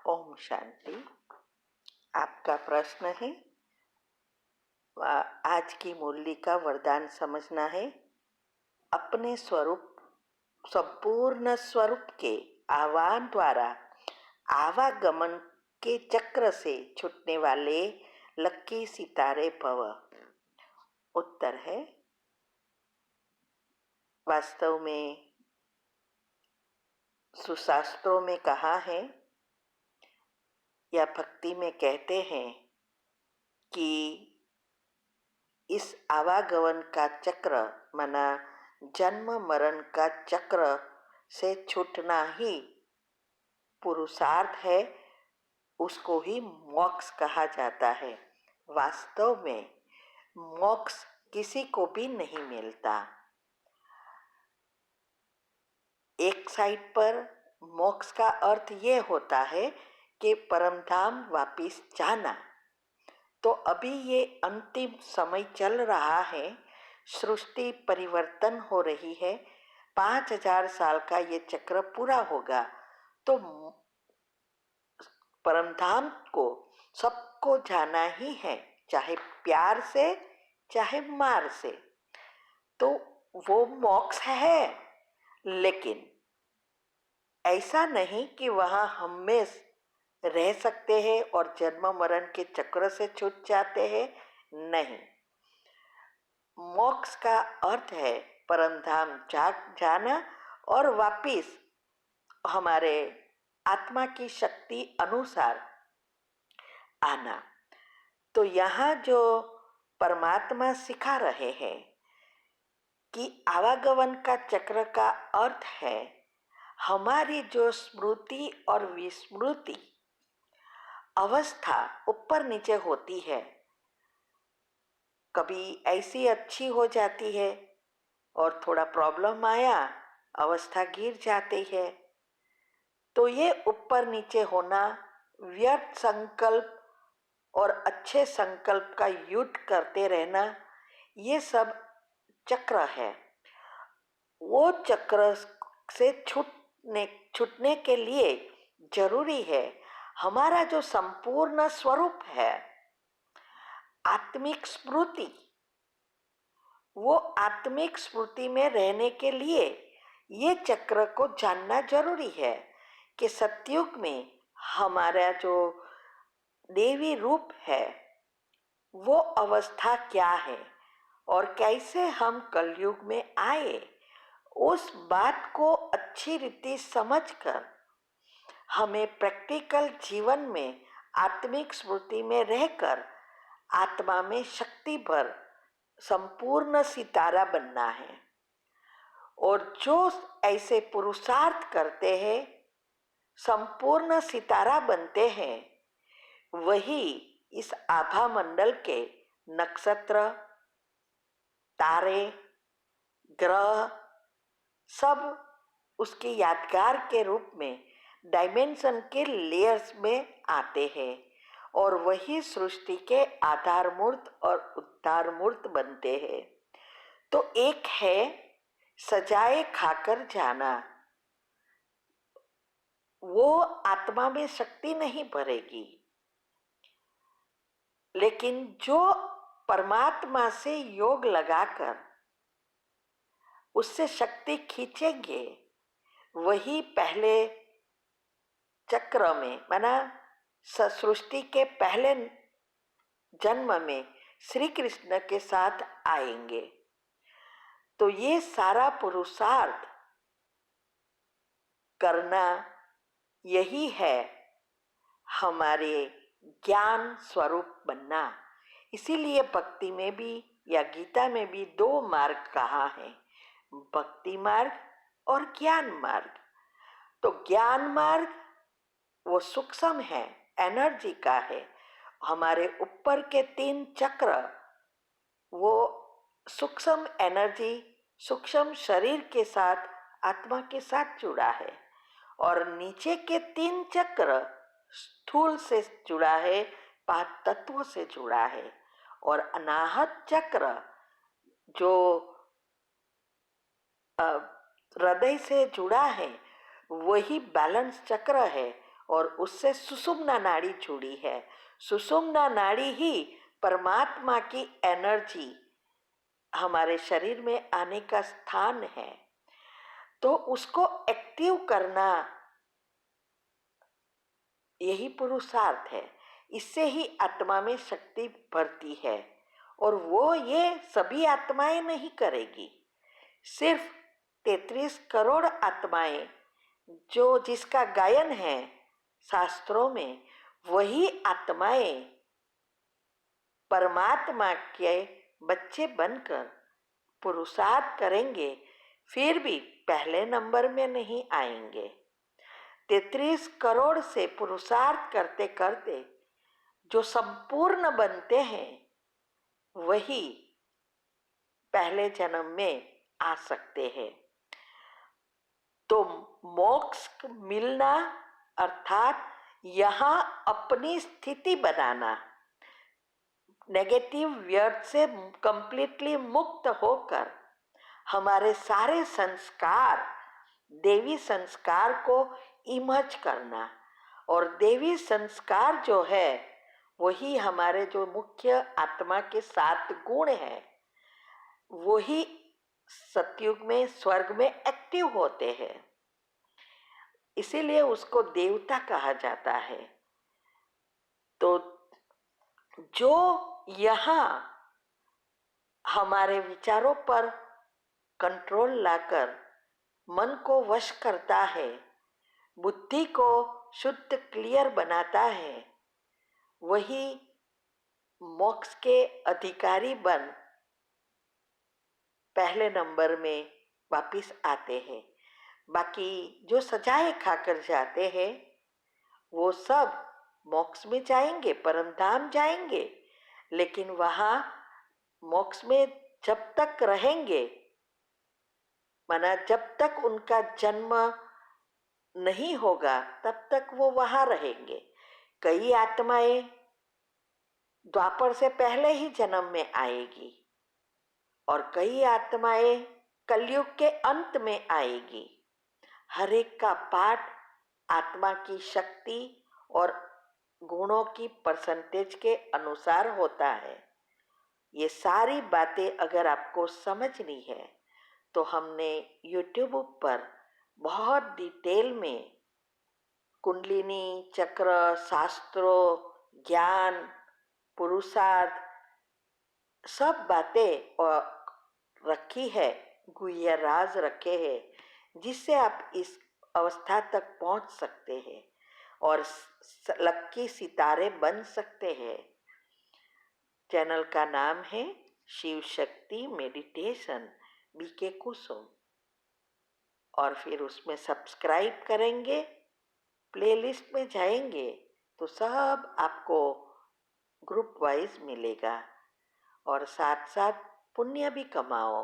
ओम शांति। आपका प्रश्न है, आज की मुरली का वरदान समझना है। अपने स्वरूप, संपूर्ण स्वरूप के आह्वान द्वारा आवागमन के चक्र से छूटने वाले लक्की सितारे भव। उत्तर है, वास्तव में सुशास्त्रों में कहा है या भक्ति में कहते हैं कि इस आवागमन का चक्र माना जन्म मरण का चक्र से छूटना ही पुरुषार्थ है, उसको ही मोक्ष कहा जाता है। वास्तव में मोक्ष किसी को भी नहीं मिलता। एक साइड पर मोक्ष का अर्थ ये होता है कि परमधाम वापिस जाना। तो अभी ये अंतिम समय चल रहा है, सृष्टि परिवर्तन हो रही है, 5000 साल का ये चक्र पूरा होगा तो परमधाम को सबको जाना ही है, चाहे प्यार से चाहे मार से। तो वो मोक्ष है, लेकिन ऐसा नहीं कि वहां हमेशा रह सकते हैं और जन्म मरण के चक्र से छूट जाते हैं। नहीं, मोक्ष का अर्थ है परमधाम जाना और वापिस हमारे आत्मा की शक्ति अनुसार आना। तो यहाँ जो परमात्मा सिखा रहे हैं कि आवागमन का चक्र का अर्थ है हमारी जो स्मृति और विस्मृति अवस्था ऊपर नीचे होती है, कभी ऐसी अच्छी हो जाती है और थोड़ा प्रॉब्लम आया अवस्था गिर जाती है। तो ये ऊपर नीचे होना, व्यर्थ संकल्प और अच्छे संकल्प का युद्ध करते रहना, ये सब चक्र है। वो चक्र से छूटने के लिए जरूरी है हमारा जो संपूर्ण स्वरूप है, आत्मिक स्मृति, वो आत्मिक स्मृति में रहने के लिए ये चक्र को जानना जरूरी है कि सतयुग में हमारा जो देवी रूप है वो अवस्था क्या है और कैसे हम कलयुग में आए, उस बात को अच्छी रीति समझकर हमें प्रैक्टिकल जीवन में आत्मिक स्मृति में रहकर आत्मा में शक्ति भर संपूर्ण सितारा बनना है। और जो ऐसे पुरुषार्थ करते हैं, संपूर्ण सितारा बनते हैं, वही इस आभा मंडल के नक्षत्र, तारे, ग्रह सब उसकी यादगार के रूप में डायमेंशन के लेयर्स में आते हैं और वही सृष्टि के आधार मूर्त और उद्धार मूर्त बनते हैं। तो एक है सजाए खाकर जाना, वो आत्मा में शक्ति नहीं भरेगी, लेकिन जो परमात्मा से योग लगाकर उससे शक्ति खींचेंगे, वही पहले चक्र में माना सृष्टि के पहले जन्म में श्री कृष्ण के साथ आएंगे। तो ये सारा पुरुषार्थ करना यही है हमारे ज्ञान स्वरूप बनना। इसीलिए भक्ति में भी या गीता में भी 2 मार्ग कहा है, भक्ति मार्ग और ज्ञान मार्ग। तो ज्ञान मार्ग वो सूक्ष्म है, एनर्जी का है। हमारे ऊपर के 3 चक्र वो सूक्ष्म एनर्जी, सूक्ष्म शरीर के साथ, आत्मा के साथ जुड़ा है, और नीचे के 3 चक्र स्थूल से जुड़ा है, 5 तत्वों से जुड़ा है। और अनाहत चक्र जो हृदय से जुड़ा है, वही बैलेंस चक्र है और उससे सुषुम्ना नाड़ी जुड़ी है। सुषुम्ना नाड़ी ही परमात्मा की एनर्जी हमारे शरीर में आने का स्थान है। तो उसको एक्टिव करना यही पुरुषार्थ है। इससे ही आत्मा में शक्ति भरती है। और वो ये सभी आत्माएं नहीं करेगी। सिर्फ 33 करोड़ आत्माएं जो जिसका गायन है शास्त्रों में, वही आत्माएं परमात्मा के बच्चे बनकर पुरुषार्थ करेंगे, फिर भी पहले नंबर में नहीं आएंगे। 33 करोड़ से पुरुषार्थ करते करते जो संपूर्ण बनते हैं वही पहले जन्म में आ सकते हैं। तो मोक्ष मिलना अर्थात यहाँ अपनी स्थिति बनाना, नेगेटिव व्यर्थ से कंप्लीटली मुक्त होकर हमारे सारे संस्कार, देवी संस्कार को इमर्ज करना। और देवी संस्कार जो है वही हमारे जो मुख्य आत्मा के 7 गुण हैं, वही सतयुग में स्वर्ग में एक्टिव होते हैं। इसीलिए उसको देवता कहा जाता है। तो जो यहाँ हमारे विचारों पर कंट्रोल लाकर मन को वश करता है, बुद्धि को शुद्ध क्लियर बनाता है, वही मोक्ष के अधिकारी बन पहले नंबर में वापिस आते हैं। बाकी जो सजाएं खाकर जाते हैं वो सब मोक्ष में जाएंगे, परम धाम जाएंगे, लेकिन वहाँ मोक्ष में जब तक रहेंगे, माना जब तक उनका जन्म नहीं होगा तब तक वो वहाँ रहेंगे। कई आत्माएं द्वापर से पहले ही जन्म में आएगी और कई आत्माएं कलयुग के अंत में आएगी। हर एक का पाठ आत्मा की शक्ति और गुणों की परसेंटेज के अनुसार होता है। ये सारी बातें अगर आपको समझनी है तो हमने YouTube पर बहुत डिटेल में कुंडलिनी, चक्र, शास्त्रों, ज्ञान, पुरुषार्थ सब बातें रखी है, गुह्य राज रखे हैं, जिससे आप इस अवस्था तक पहुंच सकते हैं और लक्की सितारे बन सकते हैं। चैनल का नाम है शिव शक्ति मेडिटेशन बीके कुसुम, और फिर उसमें सब्सक्राइब करेंगे, प्लेलिस्ट में जाएंगे तो सब आपको ग्रुप वाइज मिलेगा। और साथ साथ पुण्य भी कमाओ,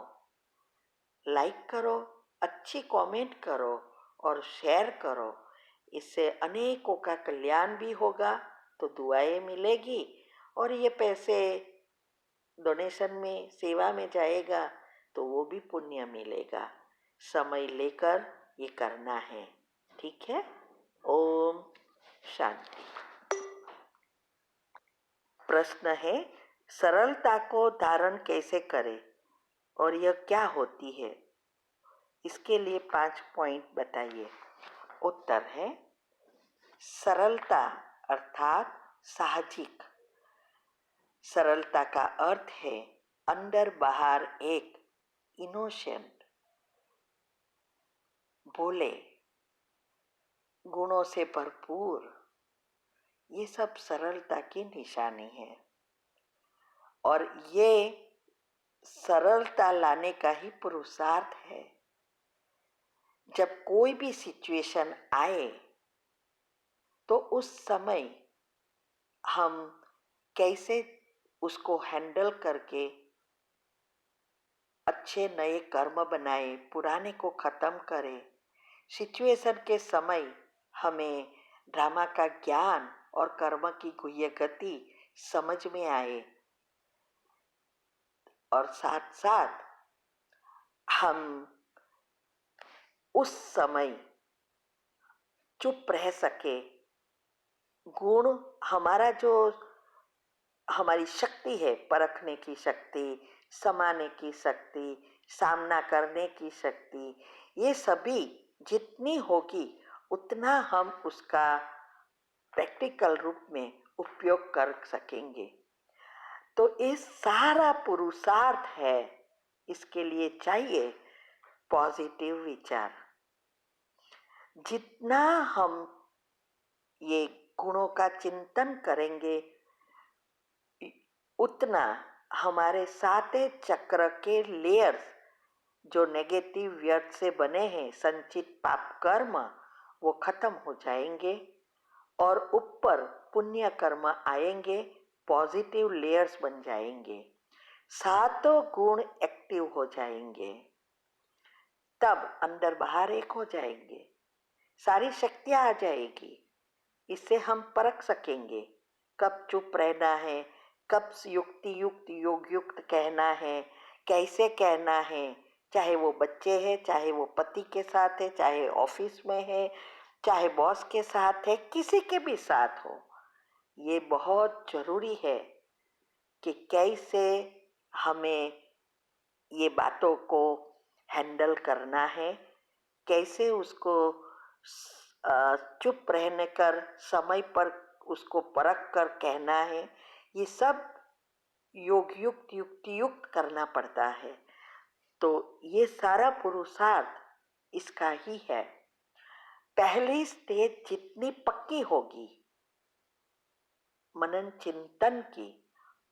लाइक करो, अच्छी कमेंट करो और शेयर करो। इससे अनेकों का कल्याण भी होगा, तो दुआएं मिलेगी और ये पैसे डोनेशन में, सेवा में जाएगा तो वो भी पुण्य मिलेगा। समय लेकर ये करना है, ठीक है। ओम शांति। प्रश्न है, सरलता को धारण कैसे करें और यह क्या होती है? इसके लिए 5 पॉइंट बताइए। उत्तर है, सरलता अर्थात साहजिक। सरलता का अर्थ है अंदर बाहर एक इनोसेंट, भोले, गुणों से भरपूर, ये सब सरलता की निशानी है। और ये सरलता लाने का ही पुरुषार्थ है। जब कोई भी सिचुएशन आए तो उस समय हम कैसे उसको हैंडल करके अच्छे नए कर्म बनाए, पुराने को खत्म करें। सिचुएशन के समय हमें ड्रामा का ज्ञान और कर्म की गुह्य गति समझ में आए और साथ साथ हम उस समय चुप रह सके गुण हमारा जो हमारी शक्ति है, परखने की शक्ति, समाने की शक्ति, सामना करने की शक्ति, ये सभी जितनी होगी उतना हम उसका प्रैक्टिकल रूप में उपयोग कर सकेंगे। तो ये सारा पुरुषार्थ है, इसके लिए चाहिए पॉजिटिव विचार। जितना हम ये गुणों का चिंतन करेंगे उतना हमारे साते चक्र के लेयर्स जो नेगेटिव व्यर्थ से बने हैं, संचित पाप कर्म, वो खत्म हो जाएंगे और ऊपर पुण्य कर्म आएंगे, पॉजिटिव लेयर्स बन जाएंगे, सातों गुण एक्टिव हो जाएंगे। तब अंदर बाहर एक हो जाएंगे, सारी शक्तियां आ जाएगी। इससे हम परख सकेंगे कब चुप रहना है, कब युक्ति युक्त योग युक्त कहना है, कैसे कहना है, चाहे वो बच्चे हैं, चाहे वो पति के साथ है, चाहे ऑफिस में है, चाहे बॉस के साथ है, किसी के भी साथ हो। ये बहुत जरूरी है कि कैसे हमें ये बातों को हैंडल करना है, कैसे उसको चुप रहने कर समय पर उसको परख कर कहना है। ये सब योग युक्त युक्ति युक्त करना पड़ता है। तो ये सारा पुरुषार्थ इसका ही है। पहली स्टेज जितनी पक्की होगी मनन चिंतन की,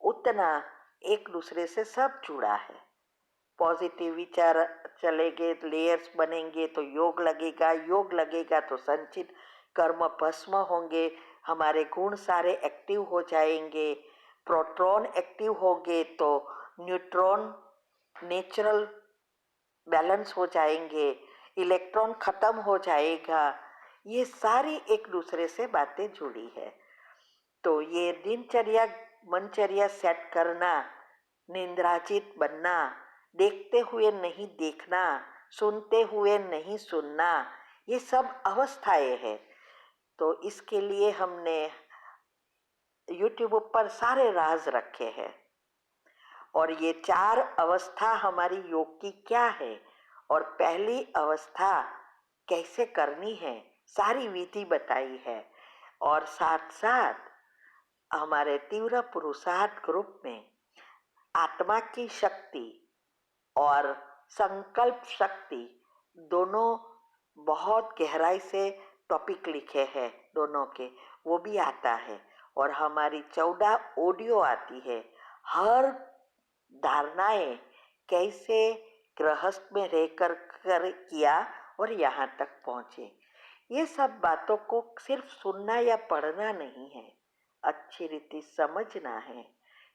उतना एक दूसरे से सब जुड़ा है। पॉजिटिव विचार चलेंगे, लेयर्स बनेंगे तो योग लगेगा, योग लगेगा तो संचित कर्म भस्म होंगे, हमारे गुण सारे एक्टिव हो जाएंगे, प्रोटॉन एक्टिव होंगे तो न्यूट्रॉन नेचुरल बैलेंस हो जाएंगे, इलेक्ट्रॉन खत्म हो जाएगा। ये सारी एक दूसरे से बातें जुड़ी है। तो ये दिनचर्या मनचर्या सेट करना, निंद्राजित बनना, देखते हुए नहीं देखना, सुनते हुए नहीं सुनना, ये सब अवस्थाएं हैं। तो इसके लिए हमने यूट्यूब पर सारे राज रखे हैं और ये 4 अवस्था हमारी योग की क्या है और पहली अवस्था कैसे करनी है, सारी विधि बताई है। और साथ साथ हमारे तीव्र पुरुषार्थ ग्रुप में आत्मा की शक्ति और संकल्प शक्ति दोनों बहुत गहराई से टॉपिक लिखे हैं दोनों के, वो भी आता है। और हमारी 14 ऑडियो आती है, हर धारणाएं कैसे गृहस्थ में रहकर कर किया और यहाँ तक पहुँचे। ये सब बातों को सिर्फ सुनना या पढ़ना नहीं है, अच्छी रीति समझना है,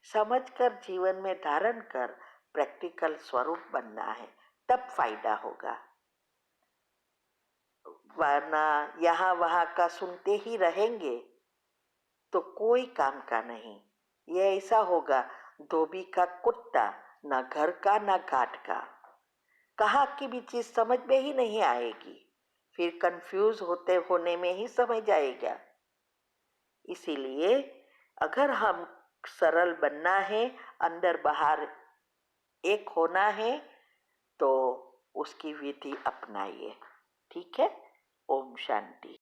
समझकर जीवन में धारण कर प्रैक्टिकल स्वरूप बनना है, तब फायदा होगा। वरना यहाँ वहाँ का सुनते ही रहेंगे तो कोई काम का नहीं। ये ऐसा होगा धोबी का कुत्ता, ना घर का ना घाट का, कहाँ की भी चीज समझ में ही नहीं आएगी, फिर कंफ्यूज होने में ही समझ आएगा। इसीलिए अगर हम सरल बनना है, अंदर बाहर एक होना है, तो उसकी विधि अपनाइए। ठीक है। ओम शांति।